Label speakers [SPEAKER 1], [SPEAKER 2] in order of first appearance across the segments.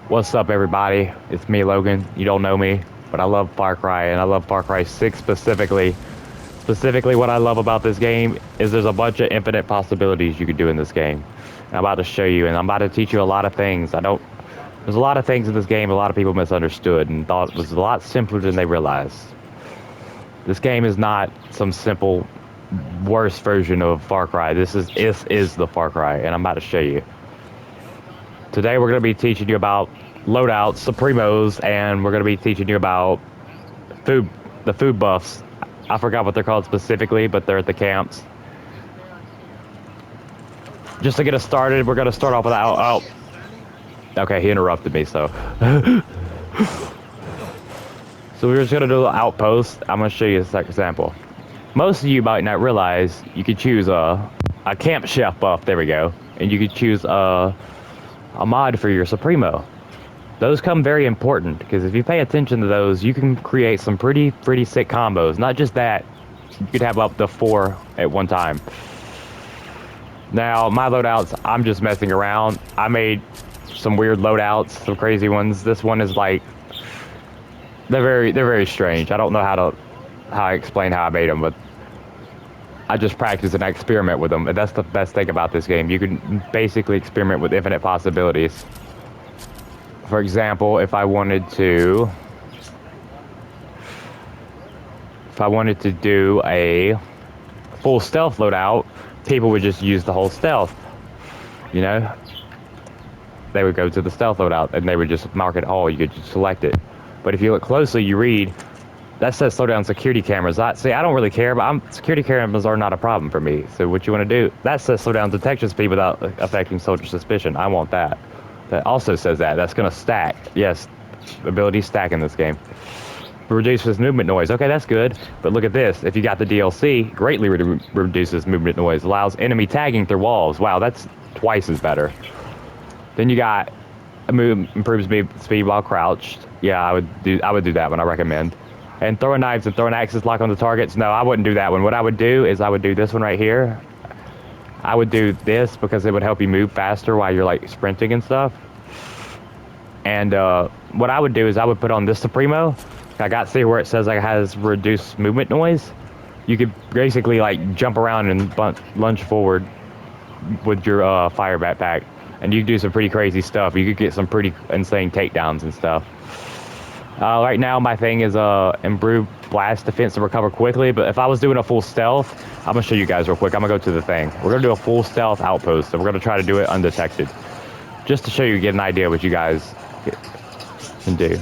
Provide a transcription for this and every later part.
[SPEAKER 1] What's up, everybody? It's me, Logan. You don't know me, but I love Farcry, and I love Farcry 6 specifically. Specifically, what I love about this game is there's a bunch of infinite possibilities you could do in this game. And I'm about to show you, and I'm about to teach you a lot of things. There's a lot of things in this game a lot of people misunderstood and thought was a lot simpler than they realized. This game is not some simple, worse version of Far Cry. This is the Far Cry, and I'm about to show you. Today we're going to be teaching you about Loadouts, Supremos, and we're going to be teaching you about the food buffs. I forgot what they're called specifically, but they're at the camps. Just to get us started, we're going to start off with okay, he interrupted me, so. So we're just going to do an outpost. I'm going to show you a example. Most of you might not realize you could choose a camp chef buff. There we go. And you could choose a mod for your Supremo. Those come very important because if you pay attention to those, you can create some pretty sick combos. Not just that, you could have up to 4 at one time. Now, my loadouts, I'm just messing around. I made some weird loadouts, some crazy ones. This one is like, they're very strange. I don't know how I explain how I made them, but I just practice and I experiment with them, and that's the best thing about this game. You can basically experiment with infinite possibilities. For example, if I wanted to do a full stealth loadout, people would just use the whole stealth. You know, they would go to the stealth loadout and they would just mark it all. You could just select it. But if you look closely, you read that says slow down security cameras. I don't really care, but security cameras are not a problem for me. So what you want to do, that says slow down detection speed without affecting soldier suspicion. I want that. That also says that's going to stack. Yes, abilities stack in this game. Reduces movement noise. Okay, that's good. But look at this. If you got the DLC, greatly reduces movement noise. Allows enemy tagging through walls. Wow, that's twice as better. Then you got improves speed while crouched. Yeah, I would do that one. I recommend. And throwing knives and throwing axes lock on the targets. No, I wouldn't do that one. What I would do is I would do this one right here. I would do this because it would help you move faster while you're like sprinting and stuff. And what I would do is I would put on this Supremo. See where it says like has reduced movement noise. You could basically like jump around and lunge forward with your fire backpack, and you could do some pretty crazy stuff. You could get some pretty insane takedowns and stuff. Right now my thing is improved blast defense to recover quickly, but if I was doing a full stealth, I'm gonna show you guys real quick. I'm gonna go to the thing. We're gonna do a full stealth outpost, so we're gonna try to do it undetected, just to show you, get an idea what you guys can do.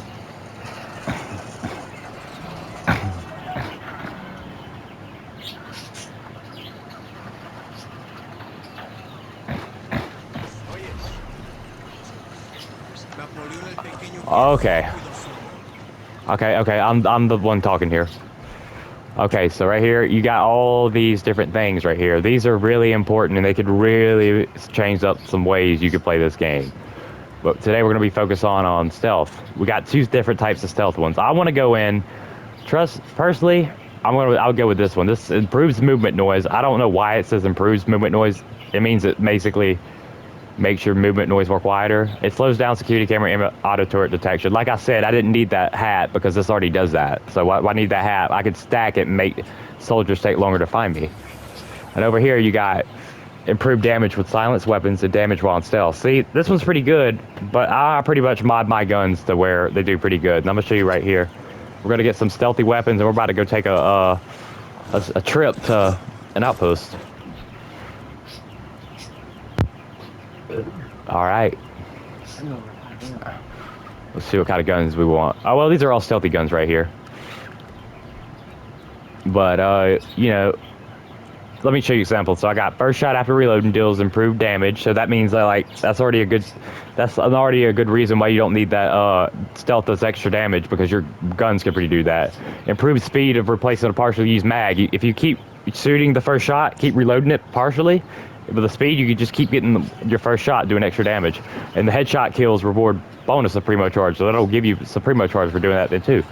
[SPEAKER 1] Okay, I'm the one talking here. Okay, so right here, you got all these different things right here. These are really important, and they could really change up some ways you could play this game. But today we're going to be focused on stealth. We got 2 different types of stealth ones. I want to go in, personally, I'll go with this one. This improves movement noise. I don't know why it says improves movement noise. It means it basically makes your movement noise more quieter. It slows down security camera and auto turret detection. Like I said, I didn't need that hat because this already does that. So why need that hat? I could stack it and make soldiers take longer to find me. And over here you got improved damage with silenced weapons and damage while in stealth. See, this one's pretty good, but I pretty much mod my guns to where they do pretty good. And I'm gonna show you right here. We're gonna get some stealthy weapons, and we're about to go take a trip to an outpost. All right. Let's see what kind of guns we want. Oh, well, these are all stealthy guns right here. But, you know, let me show you examples. So I got first shot after reloading deals improved damage. So that means that, that's already a good reason why you don't need that stealth does extra damage, because your guns can pretty do that. Improved speed of replacing a partially used mag. If you keep shooting the first shot, keep reloading it partially, with the speed, you can just keep getting your first shot doing extra damage. And the headshot kills reward bonus Supremo charge, so that'll give you Supremo charge for doing that then too.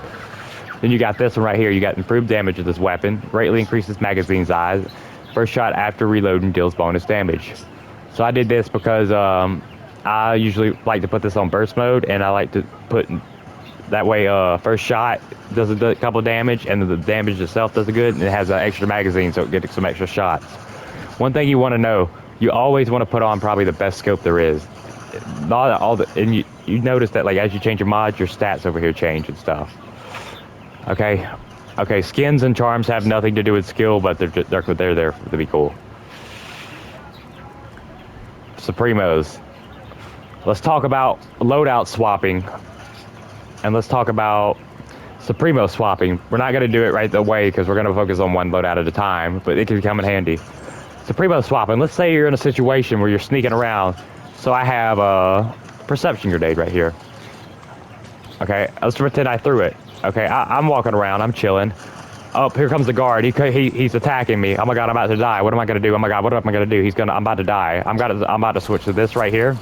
[SPEAKER 1] Then you got this one right here. You got improved damage of this weapon. Greatly increases magazine size. First shot after reloading deals bonus damage. So I did this because I usually like to put this on burst mode, and I like to put that way. First shot does a couple of damage, and the damage itself does a good, and it has an extra magazine, so it gets some extra shots. One thing you want to know, you always want to put on probably the best scope there is. Not all the, and you notice that like as you change your mods, your stats over here change and stuff. Okay, okay. Skins and charms have nothing to do with skill, but they're there to be cool. Supremos. Let's talk about loadout swapping, and let's talk about Supremo swapping. We're not going to do it right away because we're going to focus on one loadout at a time, but it can come in handy. Supremo swapping. Let's say you're in a situation where you're sneaking around. So I have a perception grenade right here. Okay, let's pretend I threw it. Okay, I'm walking around. I'm chilling. Oh, here comes the guard. He's attacking me. Oh my god, I'm about to die. What am I gonna do? Oh my god, what am I gonna do? I'm about to die. I'm about to switch to this right here.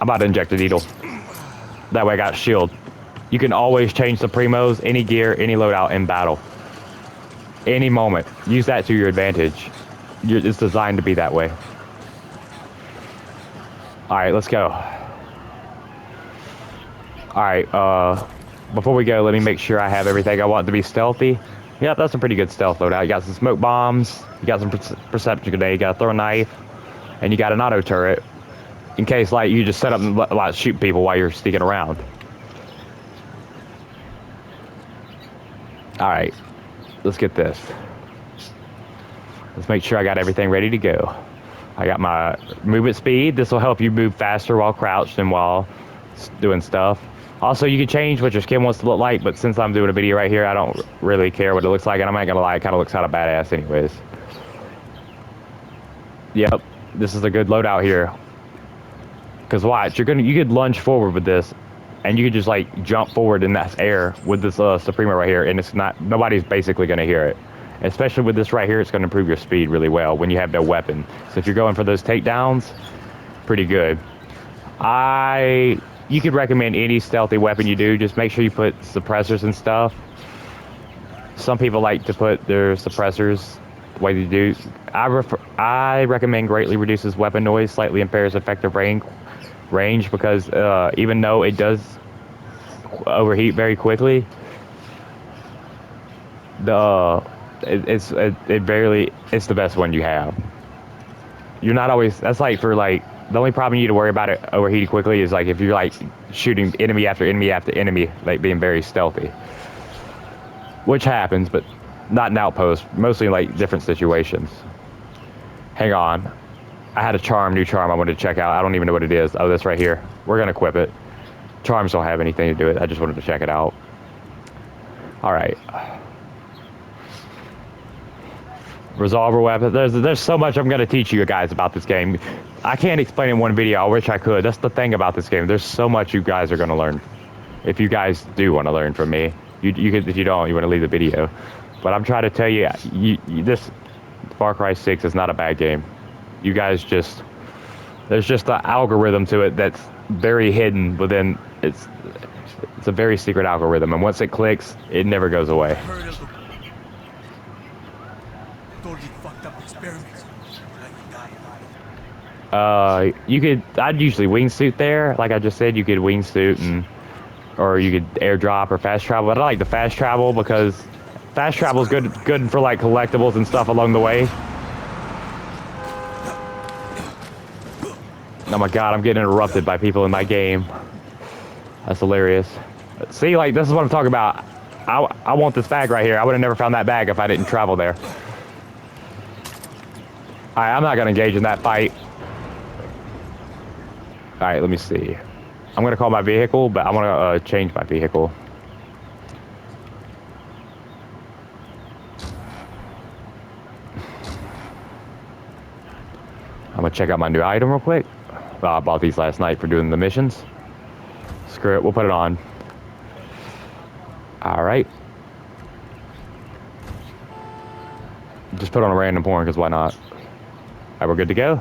[SPEAKER 1] I'm about to inject a needle. That way I got a shield. You can always change Supremos, any gear, any loadout in battle. Any moment. Use that to your advantage. It's designed to be that way. Alright, let's go. Alright, before we go, let me make sure I have everything I want to be stealthy. Yep, that's a pretty good stealth loadout. You got some smoke bombs, you got some perception grenade, you got a throw knife, and you got an auto turret. In case, like, you just set up and like, shoot people while you're sneaking around. Alright, let's get this. Let's make sure I got everything ready to go. I got my movement speed. This will help you move faster while crouched and while doing stuff. Also, you can change what your skin wants to look like, but since I'm doing a video right here, I don't really care what it looks like, and I'm not gonna lie, it kind of looks kind of badass anyways. Yep, this is a good loadout here. Cause watch, you could lunge forward with this, and you could just like jump forward in that air with this Supremo right here, and nobody's basically gonna hear it. Especially with this right here, it's gonna improve your speed really well when you have no weapon. So if you're going for those takedowns, pretty good. You could recommend any stealthy weapon you do. Just make sure you put suppressors and stuff. Some people like to put their suppressors the way they do. I recommend greatly reduces weapon noise, slightly impairs effective range because even though it does overheat very quickly, it's the best one you have. You're not always, that's like for like, the only problem you need to worry about it overheating quickly is like if you're like shooting enemy after enemy after enemy, like being very stealthy. Which happens, but not in outposts, mostly in like different situations. Hang on. I had a new charm I wanted to check out. I don't even know what it is. Oh, this right here. We're gonna equip it. Charms don't have anything to do with it. I just wanted to check it out. Alright. Resolver weapon. There's so much I'm gonna teach you guys about this game. I can't explain in one video. I wish I could. That's the thing about this game. There's so much you guys are gonna learn. If you guys do want to learn from me, you could. If you don't, you want to leave the video. But I'm trying to tell you, this Farcry 6 is not a bad game. You guys there's just an algorithm to it that's very hidden within. It's a very secret algorithm, and once it clicks, it never goes away. I'd usually wingsuit there. Like I just said, you could wingsuit or you could airdrop or fast travel. But I like the fast travel because fast travel is good for like collectibles and stuff along the way. Oh my god, I'm getting interrupted by people in my game. That's hilarious. See, like, this is what I'm talking about. I want this bag right here. I would have never found that bag if I didn't travel there. Alright, I'm not gonna engage in that fight. Alright, let me see. I'm gonna call my vehicle, but I wanna change my vehicle. I'm gonna check out my new item real quick. I bought these last night for doing the missions. Screw it, we'll put it on. Alright. Just put on a random horn, because why not? Alright, we're good to go.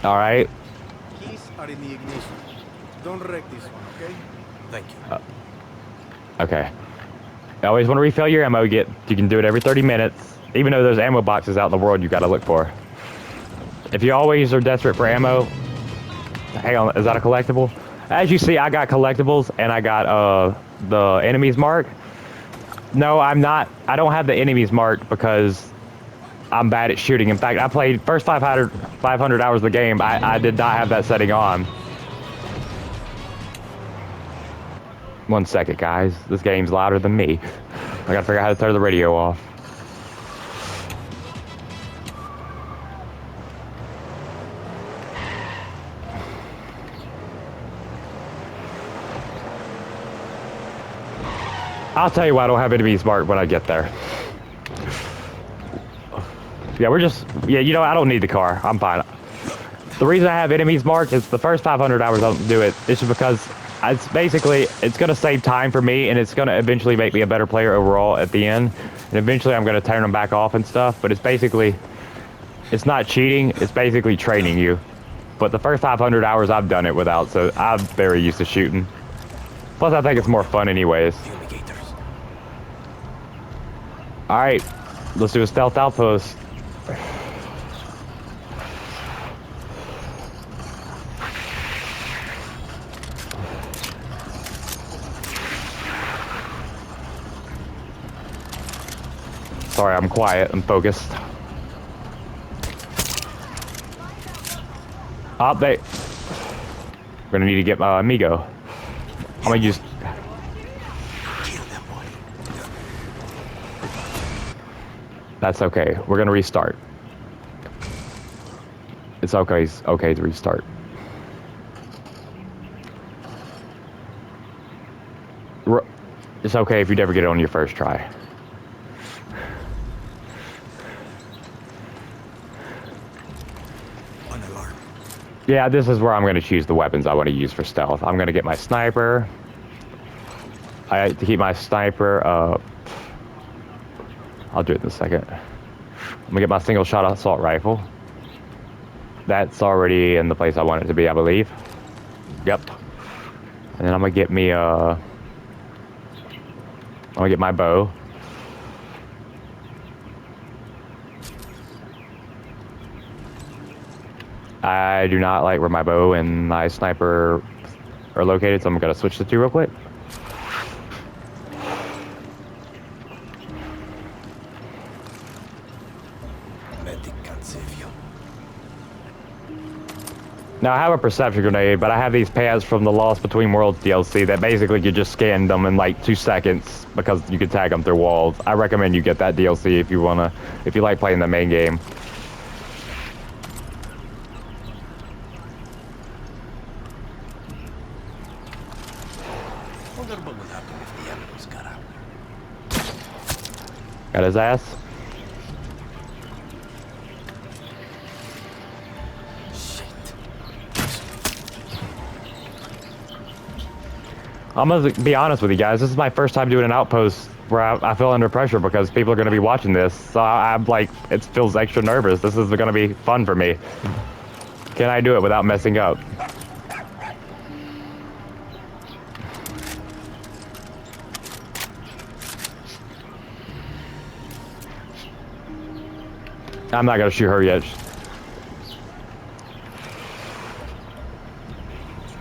[SPEAKER 1] Alright.
[SPEAKER 2] Keys are in the ignition. Don't wreck this one, okay? Thank you.
[SPEAKER 1] Okay. You always want to refill your ammo. You can do it every 30 minutes. Even though there's ammo boxes out in the world you gotta look for. If you always are desperate for ammo, hang on, is that a collectible? As you see, I got collectibles and I got the enemies mark. No, I'm not. I don't have the enemies marked because I'm bad at shooting. In fact, I played first 500 hours of the game. I did not have that setting on. 1 second, guys. This game's louder than me. I gotta figure out how to turn the radio off. I'll tell you why I don't have enemies marked when I get there. Yeah, you know, I don't need the car. I'm fine. The reason I have enemies marked is the first 500 hours I don't do it. It's just because it's going to save time for me, and it's going to eventually make me a better player overall at the end. And eventually I'm going to turn them back off and stuff, but it's not cheating, it's basically training you. But the first 500 hours I've done it without, so I'm very used to shooting. Plus I think it's more fun anyways. Alright, let's do a stealth outpost. Sorry, I'm quiet. I'm focused. We're gonna need to get my amigo. I'm gonna use... That's okay. We're gonna restart. It's okay. It's okay to restart. It's okay if you never get it on your first try. Yeah, this is where I'm going to choose the weapons I want to use for stealth. I'm going to get my sniper. I like to keep my sniper up. I'll do it in a second. I'm going to get my single shot assault rifle. That's already in the place I want it to be, I believe. Yep. And then I'm going to get me I'm going to get my bow. I do not like where my bow and my sniper are located, so I'm gonna switch the two real quick. Now I have a perception grenade, but I have these pads from the Lost Between Worlds DLC that basically you just scan them in like 2 seconds because you can tag them through walls. I recommend you get that DLC if you like playing the main game. Got his ass. I'm gonna be honest with you guys. This is my first time doing an outpost where I feel under pressure because people are gonna be watching this. So I'm like, it feels extra nervous. This is gonna be fun for me. Can I do it without messing up? I'm not gonna shoot her yet.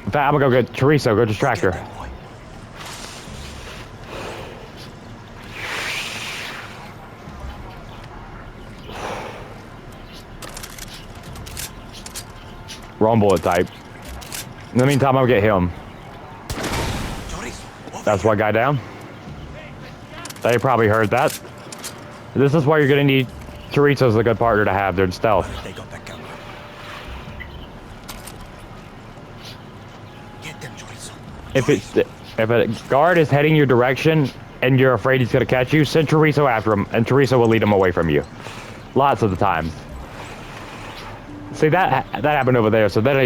[SPEAKER 1] In fact, I'm gonna go get Teresa, go distract her. Wrong bullet type. In the meantime, I'll get him. That's one guy down. They probably heard that. This is why you're gonna need Teresa's a good partner to have. They're in stealth. If a guard is heading your direction and you're afraid he's gonna catch you, send Teresa after him, and Teresa will lead him away from you. Lots of the times. See, that happened over there, so then